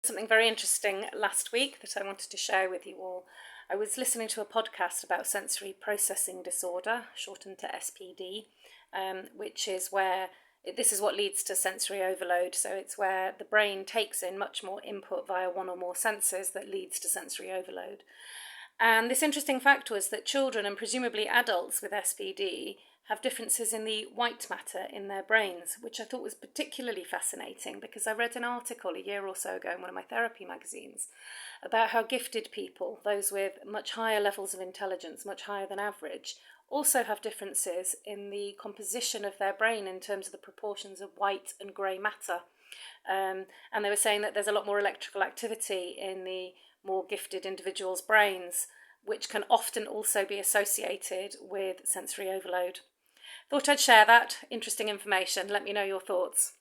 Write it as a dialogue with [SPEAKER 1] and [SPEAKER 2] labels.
[SPEAKER 1] Something very interesting last week that I wanted to share with you all. I was listening to a podcast about sensory processing disorder, shortened to SPD, which is where this is what leads to sensory overload. So it's where the brain takes in much more input via one or more senses that leads to sensory overload. And this interesting fact was that children and presumably adults with SPD have differences in the white matter in their brains, which I thought was particularly fascinating because I read an article a year or so ago in one of my therapy magazines about how gifted people, those with much higher levels of intelligence, much higher than average, also have differences in the composition of their brain in terms of the proportions of white and grey matter. And they were saying that there's a lot more electrical activity in the more gifted individuals' brains, which can often also be associated with sensory overload. Thought I'd share that interesting information. Let me know your thoughts.